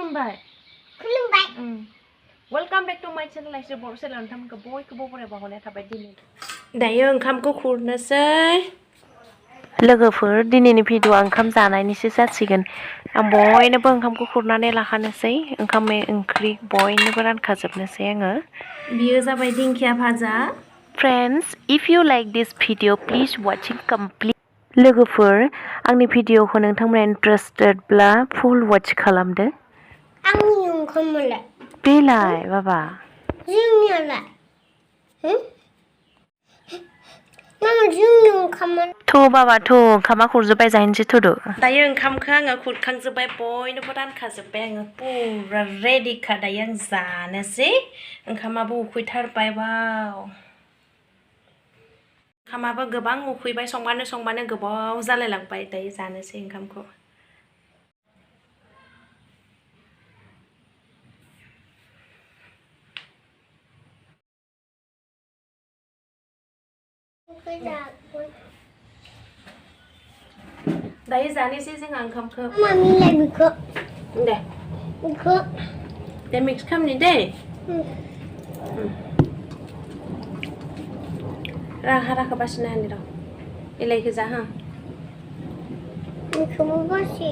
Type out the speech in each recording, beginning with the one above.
खुलुमबाय welcome back to माय channel आइसो बर' चेनेल नोंथांमोनखौ बयखौबो बरायबा हरनाय थाबाय दिनै दायो ओंखामखौ खुरनोसै लोगोफोर दिनैनि भिडिअ'आ ओंखाम जानायनिसो जासिगोन आं बयनोबो ओंखामखौ खुरनानै लाखानोसै ओंखाम ओंख्रि बयनोबो रानखाजोबनोसै आङो बियो जाबाय दिंखिया भाजा friends if you like this video please watching complete लोगोफोर आंनि भिडिअ'खौ नोंथांमोना इन्टारेस्टेडब्ला फुल वाच खालामदो आंनि ओंखामलाय बेलाय बाबा जोंनियालाय थ' बाबा थ' ओंखामा खुरजोब्बाय जाहैनोसै थ'दो दायो ओंखामखौ आङो खुरखांजोब्बाय बयनोबो रानखाजोब्बाय आङो पुरा रेडिखा दायो आं जानोसै ओंखामाबो उखैथारबाय वाव ओंखामाबो गोबां उखैबाय संबानो गोबाव जालायलांबाय दायो जानोसै ओंखामखौ दायो जानोसै जोंहा ओंखामखौ मामिलाय बेखौ दे मिक्स खालामनि दे राखौ बासिना होनि र' इलाइखौ जा हा बेखौबो बासि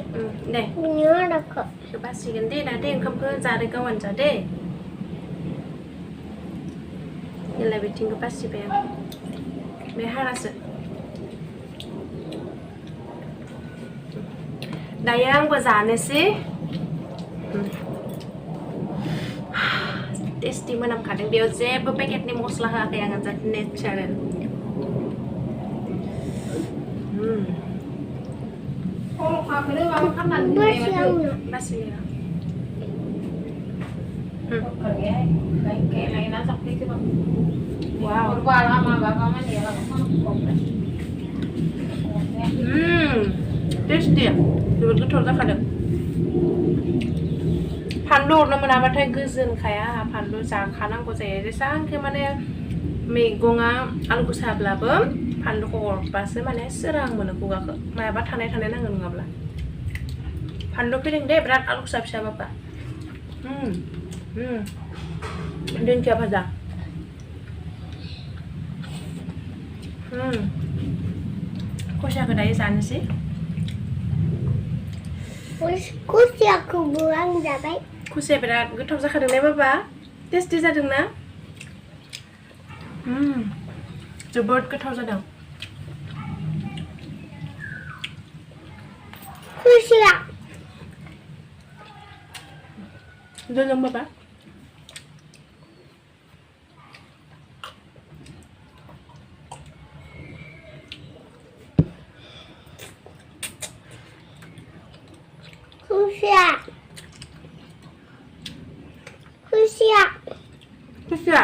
दे बिनि आदाखौ बासिगोन दे दा दे ओंखामखौ जादो गावानो जा दे इलाय बिथिंखौ बासिबाय आं बे हारासो दायो आंबो जानोसै टेस्टि मोनामखादों बेयाव जेबो पेकेटनि मस्ला होआखै आङो जास्ट नेचारेल टेस्टि जोबोद गोथाव जाखादों फानलु हरनो मोनाबाथाय गोजोनखाया फानलु जाखानांगौ जायो जेसेबांखि माने मैगङा आलु गोसाब्लाबो फानलुखौ हरबासो माने सोरां मोनो खुगाखौ मायाबा थानाय नाङो नङाब्ला फानलु फैदों दे बिराद आलु फिसा फिसा बाबा दिंखिया भाजा खुसियाखौ दायो जानोसै खुसियाखौबो आं जाबाय खुसिया बिराद गोथाव जाखादोंलै बाबा टेस्टि जादोंना जोबोद गोथाव जादों खुसिया जों बाबा खुसिया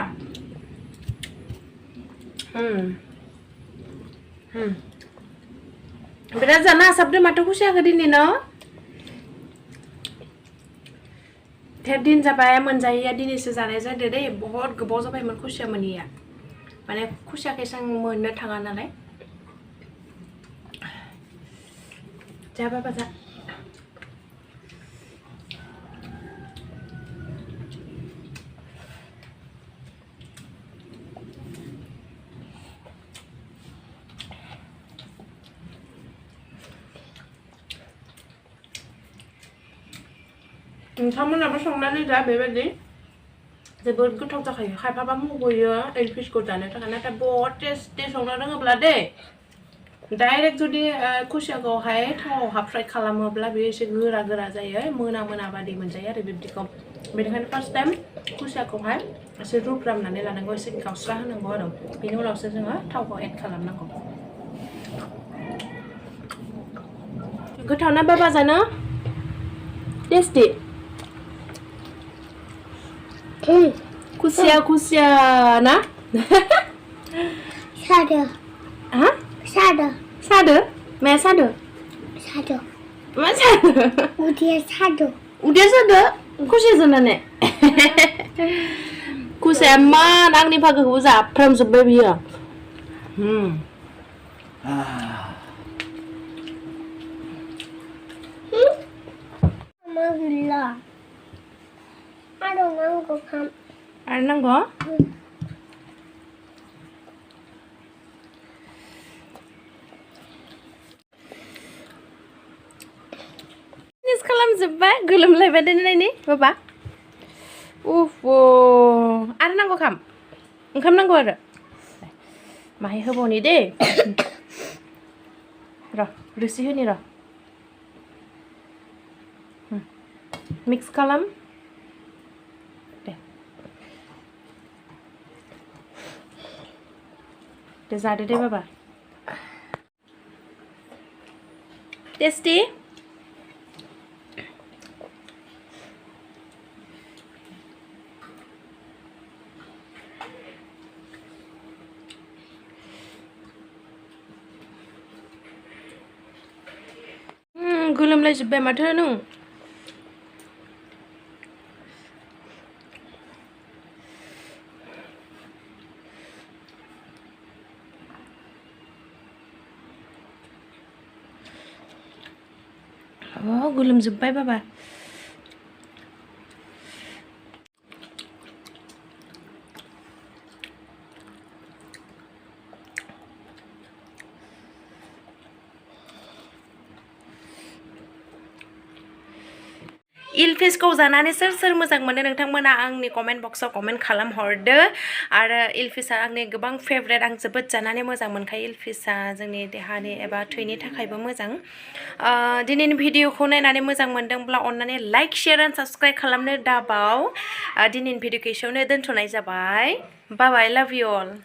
बिराद जानो हासाबदो माथो खुसियाखौ दिनै न धेर दिन जाबाय मोनजायैया दिनैसो जानाय जादो दे बहुत गोबाव जाबायमोन खुसिया मोनैया माने खुसियाखौ एसां मोननो थाङा नालाय जा बाबा जा नोंथांमोनाबो संनानै जा बेबायदि जोबोद गोथाव जाखायो खायफाबा मुगैयो एलपिसखौ जानो थाखाय नाथाय बहुत टेस्टि संनो रोङोब्ला दे डाइरेक्ट जुदि खुसियाखौहाय थावआव फ्राय खालामोब्ला बेयो एसे गोरा जायो मोना बादि मोनजायो आरो बिब्दिखौ बेनिखायनो फार्स्ट टाइम खुसियाखौहाय एसे रुफ्रामनानै लानांगौ एसे गावस्रा होनांगौ आरो बेनि उनावसो जोङो थावखौ एड खालामनांगौ गोथाव ना बाबा जानो टेस्टि खुसिया ना सादो हा सादो माया सादो मा सादो उदैया सादो खुसिया जानानै खुसिया मान आंनि फागोखौबो जाफ्रामजोब्बाय बियो आरो नांगौ फिनिस खालामजोब्बाय गोलोमलायबाय दोननायनि बाबा उफ आरो नांगौ ओंखाम नांगौ आरो माहाय होबावनि दे र' रोसि होनि र' मिक्स खालाम दे जादो दे बाबा टेस्टी गोलोमलायजोब्बाय माथो नों गोलोमजोब्बाय बाबा इलफिसखौ जानानै सोर मोजां मोनो नोंथांमोना आंनि कमेन्ट बक्सआव कमेन्ट खालामहरदो आरो इलफिसा आंनि गोबां फेभरेट आं जोबोद जानानै मोजां मोनखायो इलफिसा जोंनि देहानि एबा थैनि थाखायबो मोजां दिनैनि भिडिअखौ नायनानै मोजां मोनदोंब्ला अन्नानै लाइक शेयार एन्ड साबस्क्राइब खालामनो दाबाव दिनैनि भिडिअखौ एसेयावनो दोनथ'नाय जाबाय बाय बाय लाभ इउ अल